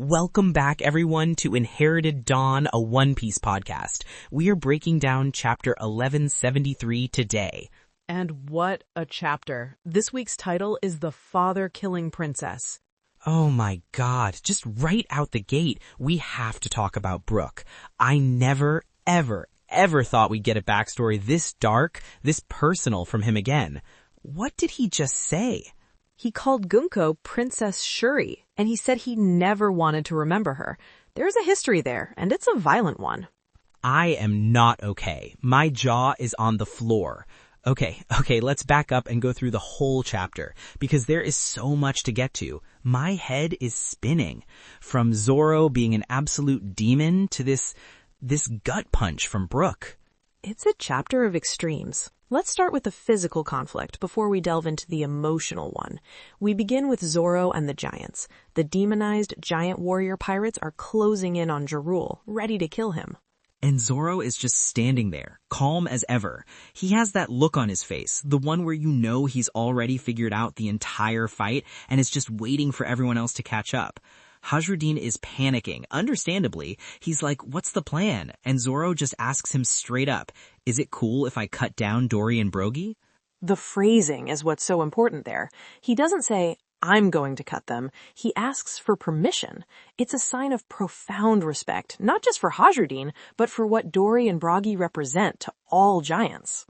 Welcome back, everyone, to Inherited Dawn, a One Piece podcast. We are breaking down chapter 1173 today. And what a chapter. This week's title is The Father-Killing Princess. Oh my god, just right out the gate, we have to talk about Brook. I never, ever thought we'd get a backstory this dark, this personal from him again. What did he just say? He called Gunko Princess Shuri, and he said he never wanted to remember her. There's a history there, and it's a violent one. I am not okay. My jaw is on the floor. Okay, let's back up and go through the whole chapter, because there is so much to get to. My head is spinning. From Zoro being an absolute demon to this gut punch from Brook. It's a chapter of extremes. Let's start with the physical conflict before we delve into the emotional one. We begin with Zoro and the giants. The demonized giant warrior pirates are closing in on Jarul, ready to kill him. And Zoro is just standing there, calm as ever. He has that look on his face, the one where you know he's already figured out the entire fight and is just waiting for everyone else to catch up. Hajruddin is panicking, understandably. He's like, what's the plan? And Zoro just asks him straight up, is it cool if I cut down Dory and Brogy? The phrasing is what's so important there. He doesn't say, I'm going to cut them. He asks for permission. It's a sign of profound respect, not just for Hajruddin, but for what Dory and Brogy represent to all giants.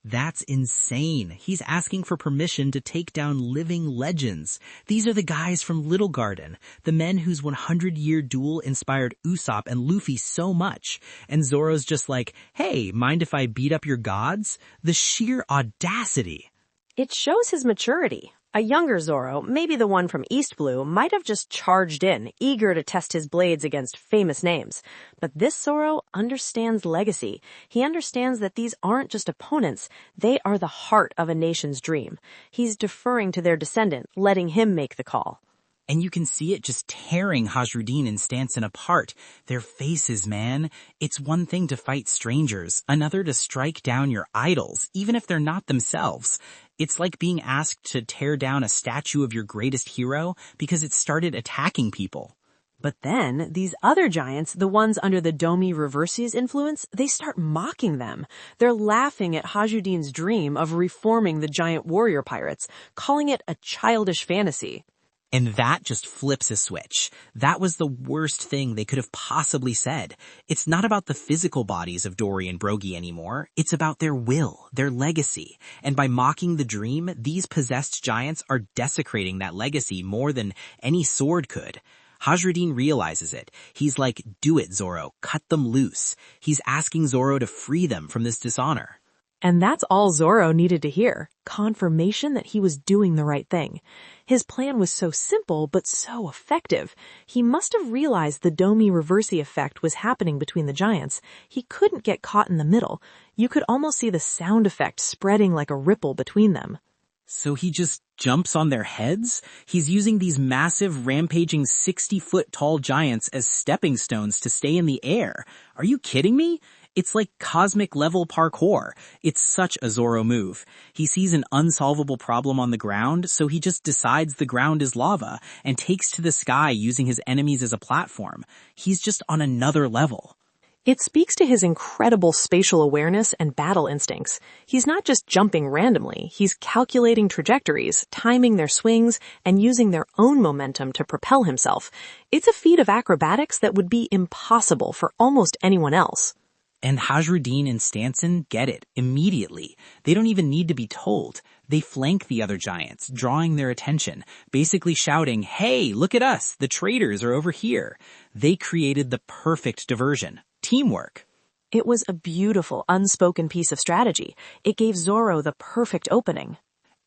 That's insane. He's asking for permission to take down living legends. These are the guys from Little Garden, the men whose 100-year duel inspired Usopp and Luffy so much. And Zoro's just like, hey, mind if I beat up your gods? The sheer audacity. It shows his maturity. A younger Zoro, maybe the one from East Blue, might have just charged in, eager to test his blades against famous names. But this Zoro understands legacy. He understands that these aren't just opponents, they are the heart of a nation's dream. He's deferring to their descendant, letting him make the call. And you can see it just tearing Hajruddin and Stanson apart. Their faces, man. It's one thing to fight strangers, another to strike down your idols, even if they're not themselves. It's like being asked to tear down a statue of your greatest hero because it started attacking people. But then, these other giants, the ones under the Domi Reverse's influence, they start mocking them. They're laughing at Hajruddin's dream of reforming the giant warrior pirates, calling it a childish fantasy. And that just flips a switch. That was the worst thing they could have possibly said. It's not about the physical bodies of Dory and Brogy anymore. It's about their will, their legacy. And by mocking the dream, these possessed giants are desecrating that legacy more than any sword could. Hajruddin realizes it. He's like, do it, Zoro. Cut them loose. He's asking Zoro to free them from this dishonor. And that's all Zoro needed to hear. Confirmation that he was doing the right thing. His plan was so simple, but so effective. He must have realized the Domi Reverse effect was happening between the giants. He couldn't get caught in the middle. You could almost see the sound effect spreading like a ripple between them. So he just jumps on their heads? He's using these massive, rampaging 60-foot tall giants as stepping stones to stay in the air. Are you kidding me? It's like cosmic level parkour. It's such a Zoro move. He sees an unsolvable problem on the ground, so he just decides the ground is lava and takes to the sky using his enemies as a platform. He's just on another level. It speaks to his incredible spatial awareness and battle instincts. He's not just jumping randomly. He's calculating trajectories, timing their swings, and using their own momentum to propel himself. It's a feat of acrobatics that would be impossible for almost anyone else. And Hajruddin and Stanson get it immediately. They don't even need to be told. They flank the other giants, drawing their attention, basically shouting, hey, look at us, the traitors are over here. They created the perfect diversion. Teamwork. It was a beautiful, unspoken piece of strategy. It gave Zoro the perfect opening.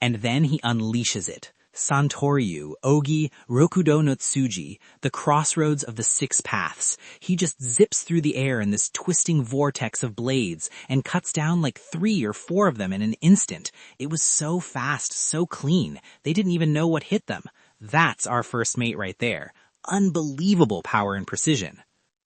And then he unleashes it. Santoryu, Ogi, Rokudo no Tsuji, the crossroads of the six paths. He just zips through the air in this twisting vortex of blades and cuts down like 3 or 4 of them in an instant. It was so fast, so clean. They didn't even know what hit them. That's our first mate right there. Unbelievable power and precision.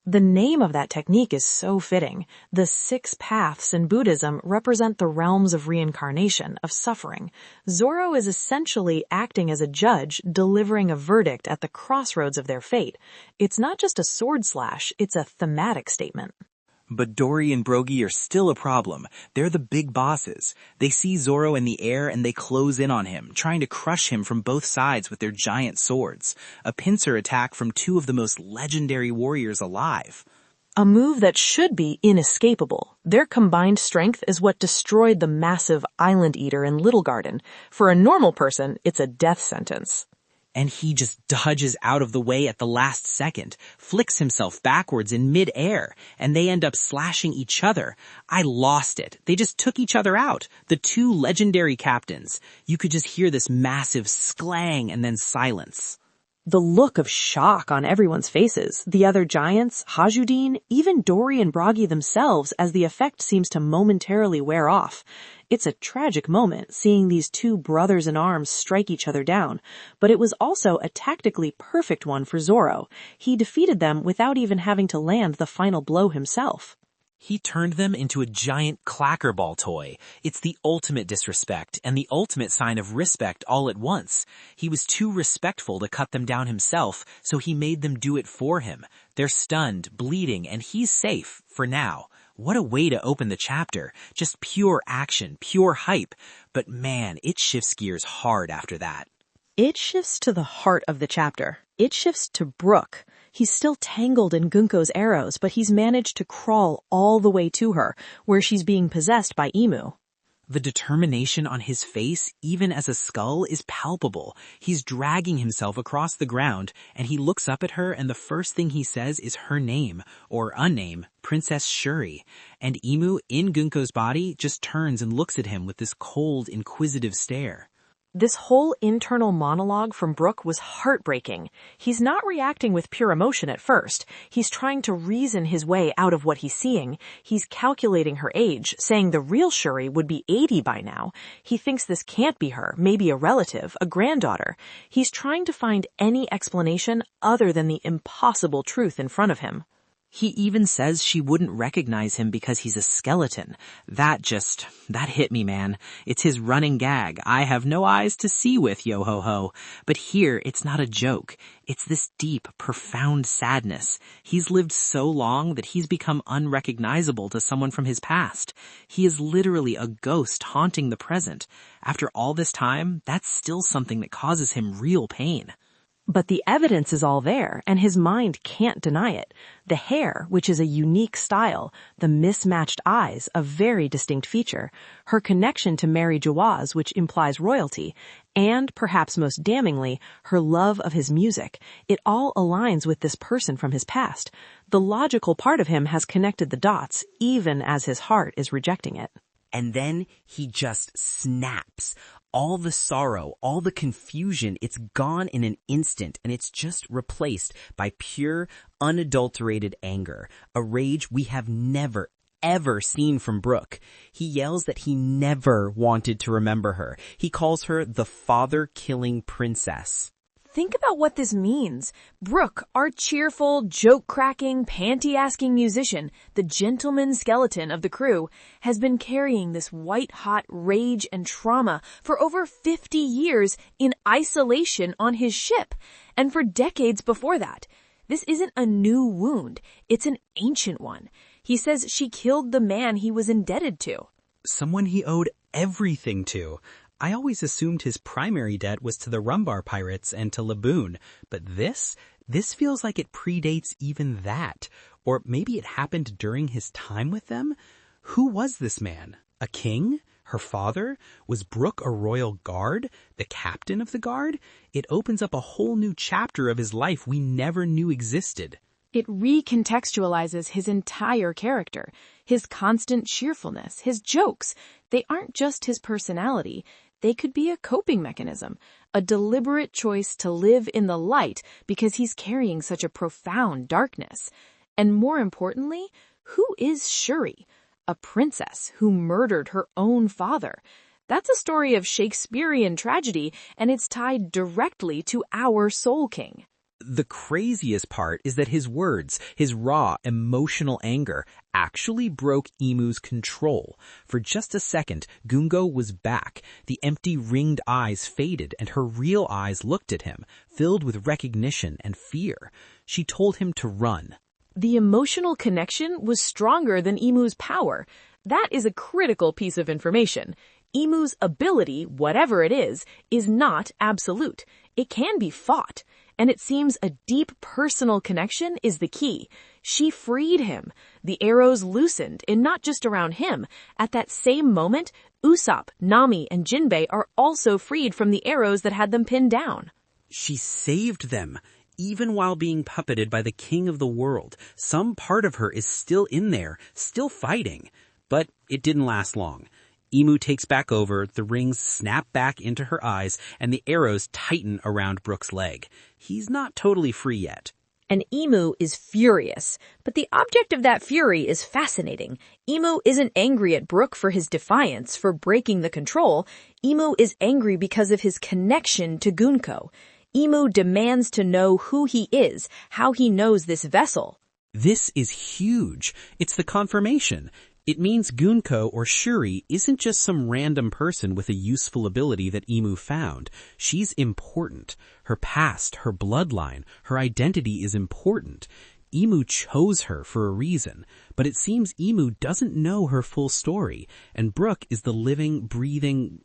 The name of that technique is so fitting. The 6 paths in Buddhism represent the realms of reincarnation, of suffering. Zoro is essentially acting as a judge, delivering a verdict at the crossroads of their fate. It's not just a sword slash, it's a thematic statement. But Dory and Brogy are still a problem. They're the big bosses. They see Zoro in the air and they close in on him, trying to crush him from both sides with their giant swords. A pincer attack from 2 of the most legendary warriors alive. A move that should be inescapable. Their combined strength is what destroyed the massive Island Eater in Little Garden. For a normal person, it's a death sentence. And he just dodges out of the way at the last second, flicks himself backwards in mid-air, and they end up slashing each other. I lost it. They just took each other out. The 2 legendary captains. You could just hear this massive sklang and then silence. The look of shock on everyone's faces, the other giants, Hajudin, even Dory and Brogy themselves, as the effect seems to momentarily wear off. It's a tragic moment, seeing these 2 brothers in arms strike each other down, but it was also a tactically perfect one for Zoro. He defeated them without even having to land the final blow himself. He turned them into a giant clackerball toy. It's the ultimate disrespect and the ultimate sign of respect all at once. He was too respectful to cut them down himself, so he made them do it for him. They're stunned, bleeding, and he's safe, for now. What a way to open the chapter. Just pure action, pure hype. But man, it shifts gears hard after that. It shifts to the heart of the chapter. It shifts to Brook. He's still tangled in Gunko's arrows, but he's managed to crawl all the way to her, where she's being possessed by Emu. The determination on his face, even as a skull, is palpable. He's dragging himself across the ground, and he looks up at her, and the first thing he says is her name, or a name, Princess Shuri. And Emu, in Gunko's body, just turns and looks at him with this cold, inquisitive stare. This whole internal monologue from Brook was heartbreaking. He's not reacting with pure emotion at first. He's trying to reason his way out of what he's seeing. He's calculating her age, saying the real Shuri would be 80 by now. He thinks this can't be her, maybe a relative, a granddaughter. He's trying to find any explanation other than the impossible truth in front of him. He even says she wouldn't recognize him because he's a skeleton. That hit me, man. It's his running gag. I have no eyes to see with, yo-ho-ho. But here, it's not a joke. It's this deep, profound sadness. He's lived so long that he's become unrecognizable to someone from his past. He is literally a ghost haunting the present. After all this time, that's still something that causes him real pain. But the evidence is all there, and his mind can't deny it. The hair, which is a unique style, the mismatched eyes, a very distinct feature, her connection to Mary Jawaz, which implies royalty, and, perhaps most damningly, her love of his music. It all aligns with this person from his past. The logical part of him has connected the dots, even as his heart is rejecting it. And then he just snaps. All the sorrow, all the confusion, it's gone in an instant, and it's just replaced by pure, unadulterated anger, a rage we have never, ever seen from Brook. He yells that he never wanted to remember her. He calls her the father-killing princess. Think about what this means. Brook, our cheerful, joke-cracking, panty-asking musician, the gentleman skeleton of the crew, has been carrying this white-hot rage and trauma for over 50 years in isolation on his ship, and for decades before that. This isn't a new wound. It's an ancient one. He says she killed the man he was indebted to. Someone he owed everything to. I always assumed his primary debt was to the Rumbar pirates and to Laboon, but this feels like it predates even that. Or maybe it happened during his time with them? Who was this man? A king? Her father? Was Brook a royal guard? The captain of the guard? It opens up a whole new chapter of his life we never knew existed. It recontextualizes his entire character, his constant cheerfulness, his jokes. They aren't just his personality. They could be a coping mechanism, a deliberate choice to live in the light because he's carrying such a profound darkness. And more importantly, who is Shuri? A princess who murdered her own father. That's a story of Shakespearean tragedy, and it's tied directly to our Soul King. The craziest part is that his words, his raw, emotional anger, actually broke Imu's control. For just a second, Gunko was back. The empty ringed eyes faded and her real eyes looked at him, filled with recognition and fear. She told him to run. The emotional connection was stronger than Imu's power. That is a critical piece of information. Imu's ability, whatever it is not absolute. It can be fought. And it seems a deep personal connection is the key. She freed him. The arrows loosened, and not just around him. At that same moment, Usopp, Nami, and Jinbei are also freed from the arrows that had them pinned down. She saved them. Even while being puppeted by the king of the world, some part of her is still in there, still fighting. But it didn't last long. Imu takes back over, the rings snap back into her eyes, and the arrows tighten around Brook's leg. He's not totally free yet. And Imu is furious, but the object of that fury is fascinating. Imu isn't angry at Brook for his defiance, for breaking the control. Imu is angry because of his connection to Gunko. Imu demands to know who he is, how he knows this vessel. This is huge. It's the confirmation. It means Gunko or Shuri isn't just some random person with a useful ability that Imu found. She's important. Her past, her bloodline, her identity is important. Imu chose her for a reason, but it seems Imu doesn't know her full story, and Brook is the living, breathing,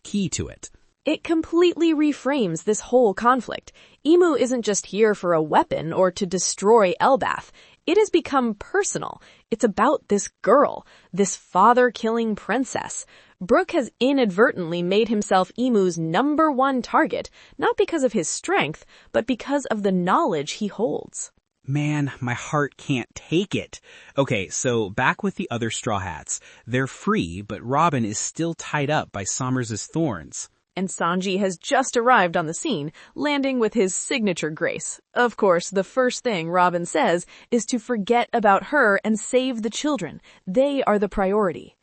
key to it. It completely reframes this whole conflict. Imu isn't just here for a weapon or to destroy Elbaph. It has become personal. It's about this girl, this father-killing princess. Brook has inadvertently made himself Imu's #1 target, not because of his strength, but because of the knowledge he holds. Man, my heart can't take it. Okay, so back with the other Straw Hats. They're free, but Robin is still tied up by Somers' thorns. And Sanji has just arrived on the scene, landing with his signature grace. Of course, the first thing Robin says is to forget about her and save the children. They are the priority.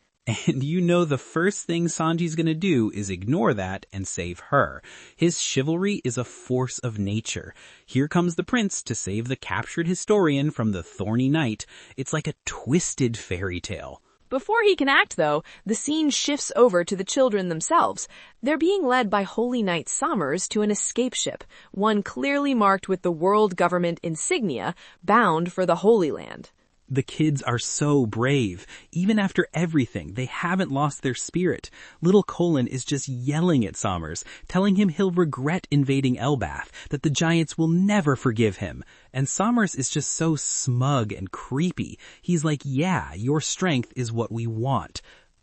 And you know the first thing Sanji's gonna do is ignore that and save her. His chivalry is a force of nature. Here comes the prince to save the captured historian from the thorny knight. It's like a twisted fairy tale. Before he can act, though, the scene shifts over to the children themselves. They're being led by Holy Knight Somers to an escape ship, one clearly marked with the world government insignia, bound for the Holy Land. The kids are so brave. Even after everything, they haven't lost their spirit. Little Colin is just yelling at Somers, telling him he'll regret invading Elbaph, that the giants will never forgive him. And Somers is just so smug and creepy. He's like, yeah, your strength is what we want.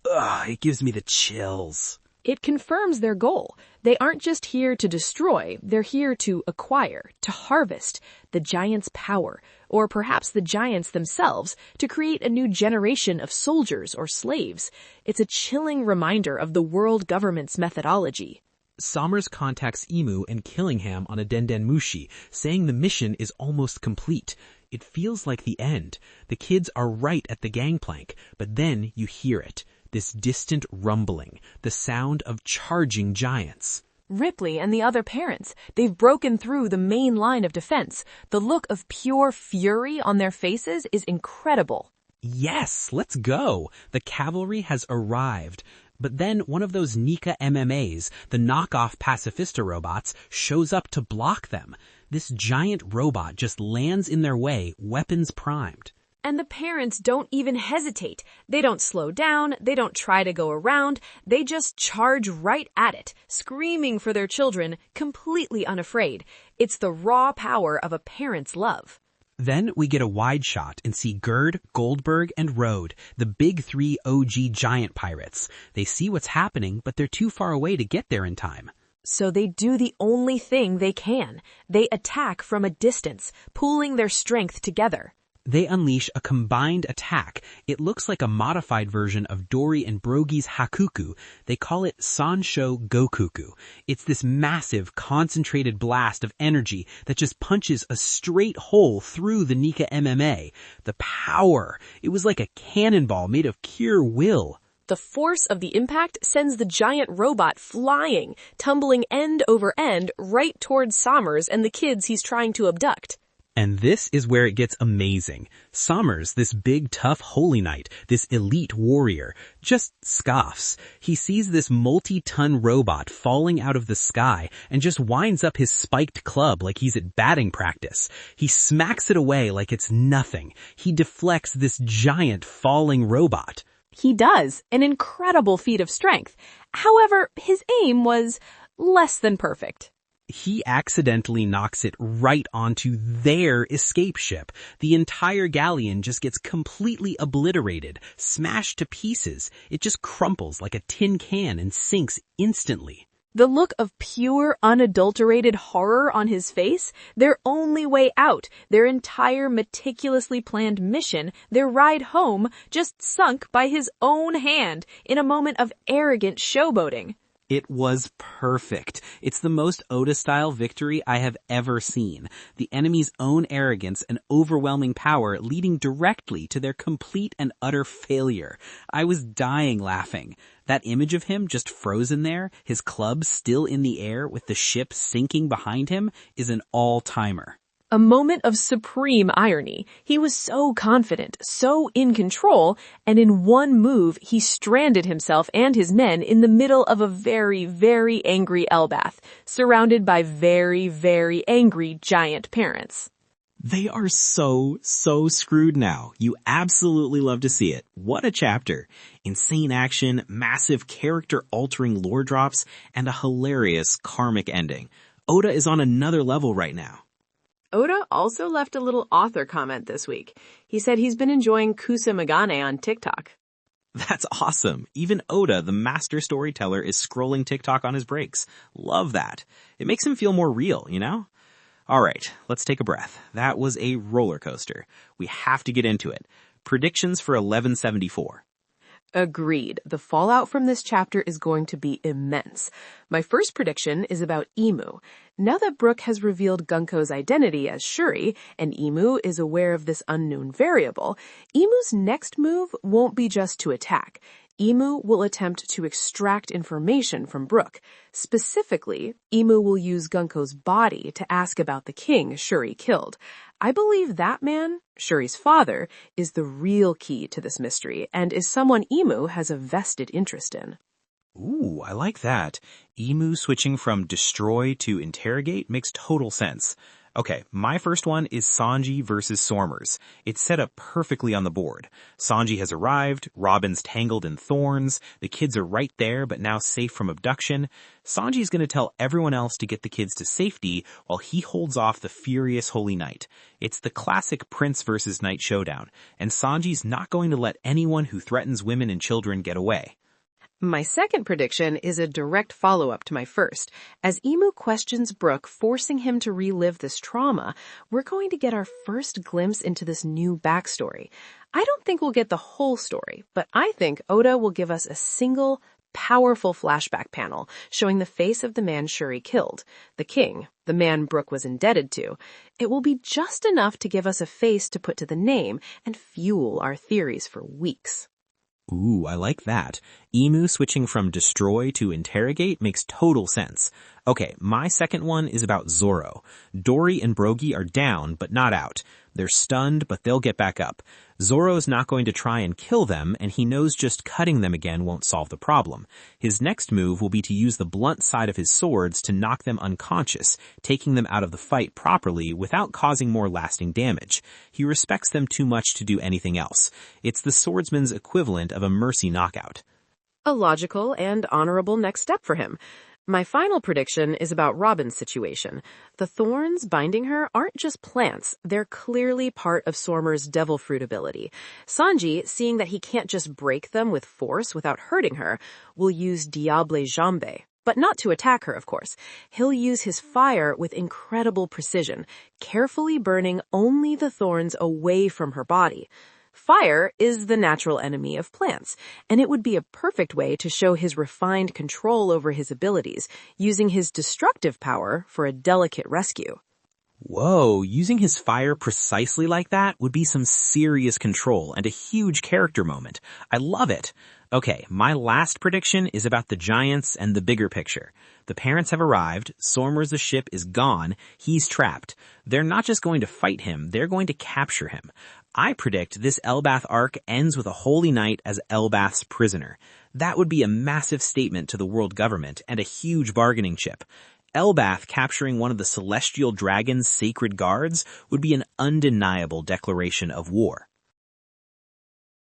Ugh, it gives me the chills. It confirms their goal. They aren't just here to destroy, they're here to acquire, to harvest the giants' power, or perhaps the giants themselves, to create a new generation of soldiers or slaves. It's a chilling reminder of the world government's methodology. Somers contacts Imu and Killingham on a Dendenmushi, saying the mission is almost complete. It feels like the end. The kids are right at the gangplank, but then you hear it. This distant rumbling, the sound of charging giants. Ripley and the other parents, they've broken through the main line of defense. The look of pure fury on their faces is incredible. Yes, let's go. The cavalry has arrived. But then one of those Nika MMAs, the knockoff pacifista robots, shows up to block them. This giant robot just lands in their way, weapons primed. And the parents don't even hesitate. They don't slow down, they don't try to go around, they just charge right at it, screaming for their children, completely unafraid. It's the raw power of a parent's love. Then we get a wide shot and see Gerd, Goldberg, and Road, the big 3 OG giant pirates. They see what's happening, but they're too far away to get there in time. So they do the only thing they can. They attack from a distance, pooling their strength together. They unleash a combined attack. It looks like a modified version of Dory and Brogy's Hakuku. They call it Sansho Gokuku. It's this massive, concentrated blast of energy that just punches a straight hole through the Nika MMA. The power! It was like a cannonball made of pure will. The force of the impact sends the giant robot flying, tumbling end over end right towards Sommers and the kids he's trying to abduct. And this is where it gets amazing. Sommers, this big tough holy knight, this elite warrior, just scoffs. He sees this multi-ton robot falling out of the sky and just winds up his spiked club like he's at batting practice. He smacks it away like it's nothing. He deflects this giant falling robot. He does, an incredible feat of strength. However, his aim was less than perfect. He accidentally knocks it right onto their escape ship. The entire galleon just gets completely obliterated, smashed to pieces. It just crumples like a tin can and sinks instantly. The look of pure, unadulterated horror on his face, their only way out, their entire meticulously planned mission, their ride home, just sunk by his own hand in a moment of arrogant showboating. It was perfect. It's the most Oda-style victory I have ever seen. The enemy's own arrogance and overwhelming power leading directly to their complete and utter failure. I was dying laughing. That image of him just frozen there, his club still in the air with the ship sinking behind him, is an all-timer. A moment of supreme irony. He was so confident, so in control, and in one move, he stranded himself and his men in the middle of a very, very angry Elbaph, surrounded by very, very angry giant parents. They are so screwed now. You absolutely love to see it. What a chapter. Insane action, massive character-altering lore drops, and a hilarious karmic ending. Oda is on another level right now. Oda also left a little author comment this week. He said he's been enjoying Kusa Megane on TikTok. That's awesome. Even Oda, the master storyteller, is scrolling TikTok on his breaks. Love that. It makes him feel more real, you know? Alright, let's take a breath. That was a roller coaster. We have to get into it. Predictions for 1174. Agreed. The fallout from this chapter is going to be immense. My first prediction is about Imu. Now that Brook has revealed Gunko's identity as Shuri, and Imu is aware of this unknown variable, Imu's next move won't be just to attack. Imu will attempt to extract information from Brook. Specifically, Imu will use Gunko's body to ask about the king Shuri killed. I believe that man, Shuri's father, is the real key to this mystery and is someone Imu has a vested interest in. Ooh, I like that. Imu switching from destroy to interrogate makes total sense. Okay, my first one is Sanji versus Sommers. It's set up perfectly on the board. Sanji has arrived, Robin's tangled in thorns, the kids are right there but now safe from abduction. Sanji's gonna tell everyone else to get the kids to safety while he holds off the furious Holy Knight. It's the classic Prince versus Knight showdown, and Sanji's not going to let anyone who threatens women and children get away. My second prediction is a direct follow-up to my first. As Imu questions Brook, forcing him to relive this trauma, we're going to get our first glimpse into this new backstory. I don't think we'll get the whole story, but I think Oda will give us a single, powerful flashback panel showing the face of the man Shuri killed, the king, the man Brook was indebted to. It will be just enough to give us a face to put to the name and fuel our theories for weeks. Ooh, I like that. Imu switching from destroy to interrogate makes total sense. Okay, my second one is about Zoro. Dory and Brogy are down, but not out. They're stunned, but they'll get back up. Zoro's not going to try and kill them, and he knows just cutting them again won't solve the problem. His next move will be to use the blunt side of his swords to knock them unconscious, taking them out of the fight properly without causing more lasting damage. He respects them too much to do anything else. It's the swordsman's equivalent of a mercy knockout. A logical and honorable next step for him. My final prediction is about Robin's situation. The thorns binding her aren't just plants, they're clearly part of Sommers' devil fruit ability. Sanji, seeing that he can't just break them with force without hurting her, will use Diable Jambe. But not to attack her, of course. He'll use his fire with incredible precision, carefully burning only the thorns away from her body. Fire is the natural enemy of plants, and it would be a perfect way to show his refined control over his abilities, using his destructive power for a delicate rescue. Whoa, using his fire precisely like that would be some serious control and a huge character moment. I love it. Okay, my last prediction is about the giants and the bigger picture. The parents have arrived, Sormer's ship is gone, he's trapped. They're not just going to fight him, they're going to capture him. I predict this Elbaph arc ends with a holy knight as Elbaph's prisoner. That would be a massive statement to the world government and a huge bargaining chip. Elbaph capturing one of the celestial dragon's sacred guards would be an undeniable declaration of war.